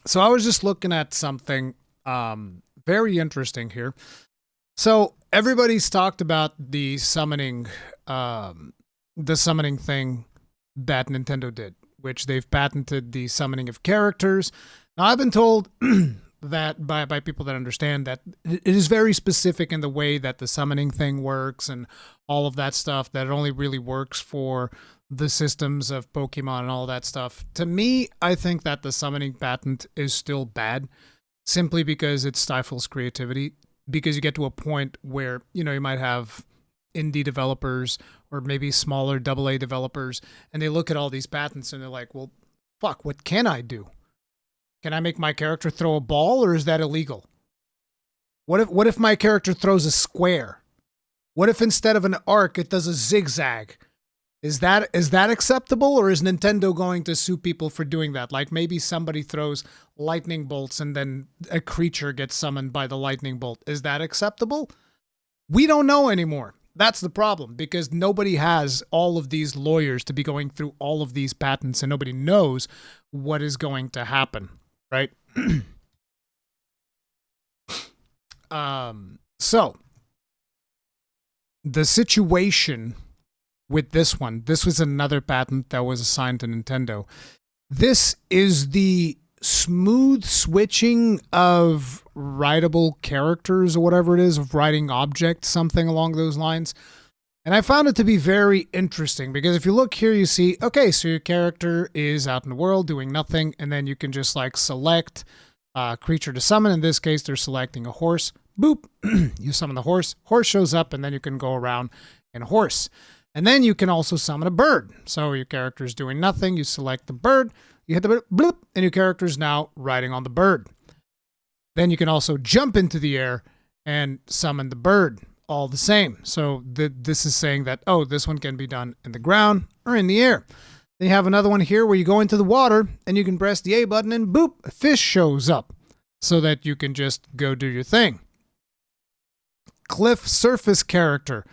So I was just looking at something very interesting here. So everybody's talked about the summoning thing that Nintendo did, which they've patented the summoning of characters. Now I've been told that by people that understand that it is very specific in the way that the summoning thing works and all of that stuff, that it only really works for the systems of Pokemon and all that stuff. To me, I think that the summoning patent is still bad simply because it stifles creativity, because you get to a point where, you know, you might have indie developers or maybe smaller AA developers, and they look at all these patents and they're like, well, fuck, what can I do? Can I make my character throw a ball, or is that illegal? What if my character throws a square? What if instead of an arc it does a zigzag? Is that acceptable, or is Nintendo going to sue people for doing that? Like maybe somebody throws lightning bolts and then a creature gets summoned by the lightning bolt. Is that acceptable? We don't know anymore. That's the problem, because nobody has all of these lawyers to be going through all of these patents, and nobody knows what is going to happen, right? So the situation with this one, this was another patent that was assigned to Nintendo. This is the smooth switching of writable characters or whatever it is, of writing objects, something along those lines. And I found it to be very interesting because if you look here, you see, okay, so your character is out in the world doing nothing, and then you can just like select a creature to summon. In this case, they're selecting a horse. Boop, you summon the horse. Horse shows up, and then you can go around in a horse. And then you can also summon a bird. So your character is doing nothing. You select the bird. You hit the bird, bloop, and your character is now riding on the bird. Then you can also jump into the air and summon the bird, all the same. So this is saying that, oh, this one can be done in the ground or in the air. Then you have another one here where you go into the water and you can press the A button and boop, a fish shows up so that you can just go do your thing. Cliff surface character.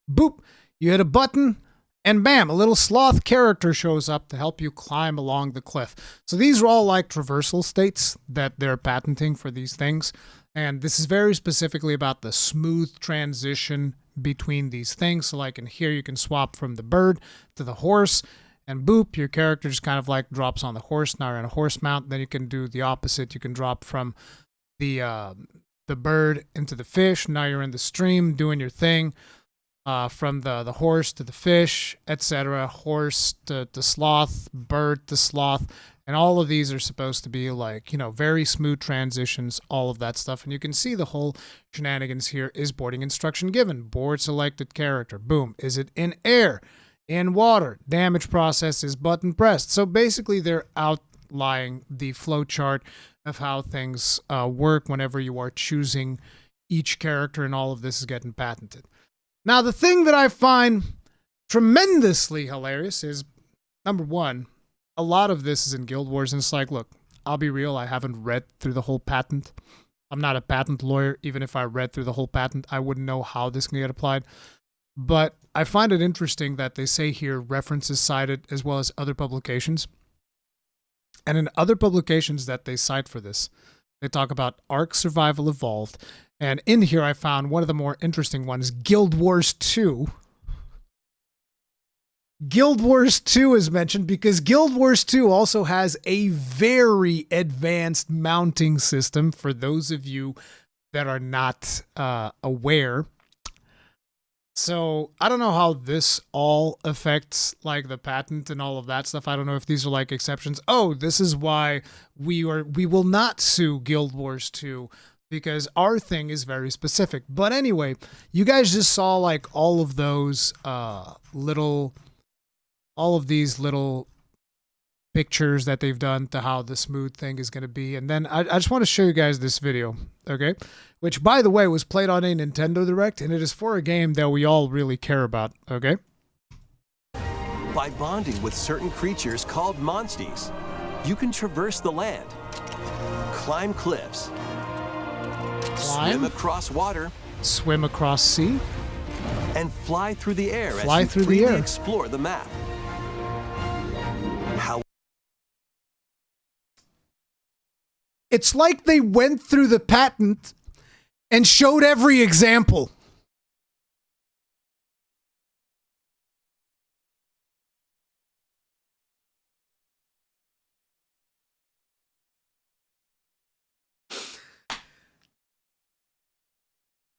Boop, you hit a button and bam, a little sloth character shows up to help you climb along the cliff. So these are all like traversal states that they're patenting for these things. And this is very specifically about the smooth transition between these things. So like in here, you can swap from the bird to the horse, and boop, your character just kind of like drops on the horse. Now you're in a horse mount. Then you can do the opposite. You can drop from the bird into the fish. Now you're in the stream doing your thing. From the horse to the fish, etc. Horse to sloth, bird to sloth. And all of these are supposed to be like, you know, very smooth transitions, all of that stuff. And you can see the whole shenanigans here. Is boarding instruction given? Board selected character. Boom. Is it in air? In water? Damage process is button pressed. So basically they're outlining the flow chart of how things work whenever you are choosing each character, and all of this is getting patented. Now, the thing that I find tremendously hilarious is, number one, a lot of this is in Guild Wars, and it's like, look, I'll be real, I haven't read through the whole patent. I'm not a patent lawyer. Even if I read through the whole patent, I wouldn't know how this can get applied. But I find it interesting that they say here references cited as well as other publications. And in other publications that they cite for this, they talk about Ark Survival Evolved. And in here, I found one of the more interesting ones, Guild Wars 2. Guild Wars 2 is mentioned because Guild Wars 2 also has a very advanced mounting system for those of you that are not aware. So I don't know how this all affects like the patent and all of that stuff. I don't know if these are like exceptions. Oh, this is why we will not sue Guild Wars 2. Because our thing is very specific. But anyway, you guys just saw like all of those all of these little pictures that they've done to how the smooth thing is going to be. And then I just want to show you guys this video, okay? Which, by the way, was played on a Nintendo Direct, and it is for a game that we all really care about, okay? By bonding with certain creatures called monsties, you can traverse the land, climb cliffs, swim across water, swim across sea, and fly through the air fly as you through the freely air. explore the map. How It's like they went through the patent and showed every example.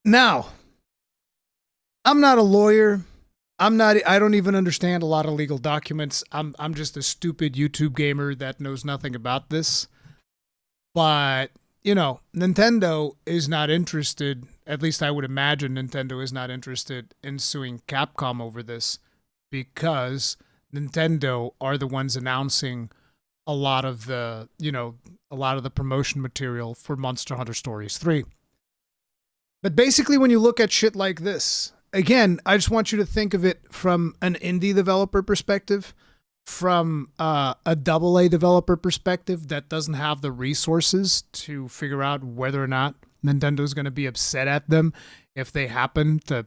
Now, I'm not a lawyer. I don't even understand a lot of legal documents. I'm just a stupid YouTube gamer that knows nothing about this. But, Nintendo is not interested, at least I would imagine Nintendo is not interested in suing Capcom over this, because Nintendo are the ones announcing a lot of the promotion material for Monster Hunter Stories 3. But basically, when you look at shit like this, again, I just want you to think of it from an indie developer perspective, from a AA developer perspective that doesn't have the resources to figure out whether or not Nintendo's going to be upset at them if they happen to,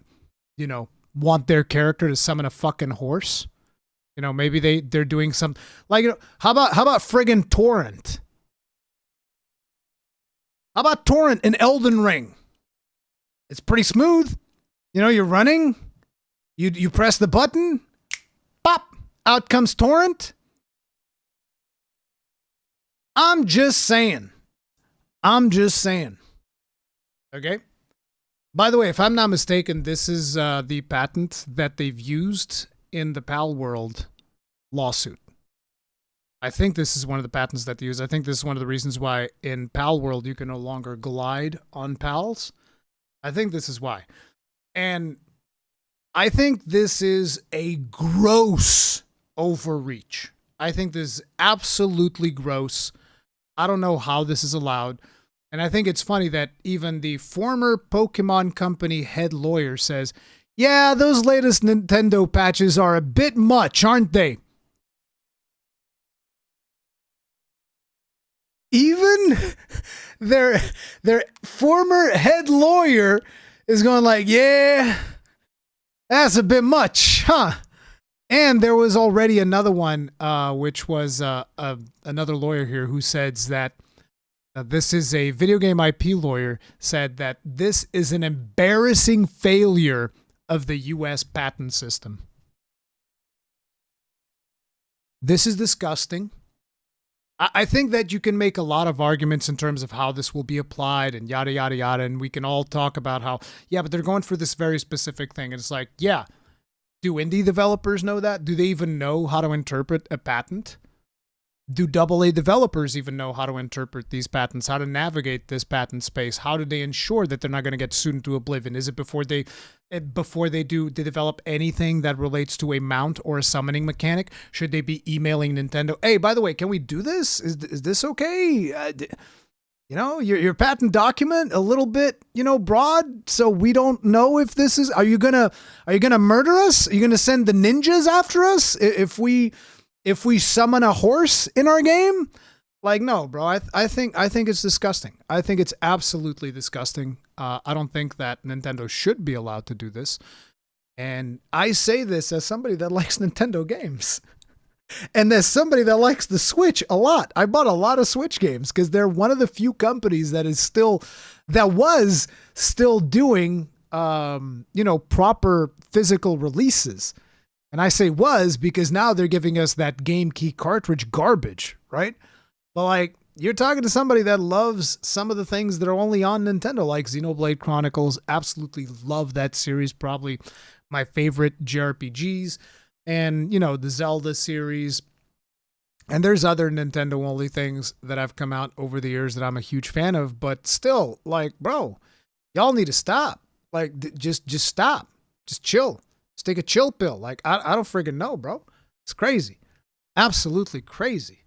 want their character to summon a fucking horse. Maybe they're doing some, like, how about friggin' Torrent? How about Torrent in Elden Ring? It's pretty smooth. You're running, you press the button, pop, out comes Torrent. I'm just saying. Okay? By the way, if I'm not mistaken, this is the patent that they've used in the Palworld lawsuit. I think this is one of the patents that they use. I think this is one of the reasons why in Palworld you can no longer glide on pals. I think this is why. And I think this is a gross overreach. I think this is absolutely gross. I don't know how this is allowed. And I think it's funny that even the former Pokemon Company head lawyer says, yeah, those latest Nintendo patches are a bit much, aren't they? Even their former head lawyer is going like, yeah, that's a bit much, huh? And there was already another one, which was another lawyer here who says that this is a video game IP lawyer, said that this is an embarrassing failure of the U.S. patent system. This is disgusting. I think that you can make a lot of arguments in terms of how this will be applied and yada, yada, yada. And we can all talk about how, yeah, but they're going for this very specific thing. And it's like, yeah, do indie developers know that? Do they even know how to interpret a patent? Do AA developers even know how to interpret these patents, how to navigate this patent space? How do they ensure that they're not going to get sued into oblivion? Is it before they develop anything that relates to a mount or a summoning mechanic? Should they be emailing Nintendo? Hey, by the way, can we do this? Is this okay? Your patent document a little bit, broad, so we don't know if this is. Are you gonna murder us? Are you gonna send the ninjas after us if we summon a horse in our game? Like, no, bro. I think it's disgusting. I think it's absolutely disgusting. I don't think that Nintendo should be allowed to do this. And I say this as somebody that likes Nintendo games. And as somebody that likes the Switch a lot. I bought a lot of Switch games because they're one of the few companies that was still doing proper physical releases. And I say was because now they're giving us that Game Key cartridge garbage, right? But like, you're talking to somebody that loves some of the things that are only on Nintendo, like Xenoblade Chronicles. Absolutely love that series. Probably my favorite JRPGs. And, the Zelda series. And there's other Nintendo only things that have come out over the years that I'm a huge fan of. But still, like, bro, y'all need to stop. Like, just stop. Just chill. Just take a chill pill. Like, I don't friggin' know, bro. It's crazy. Absolutely crazy.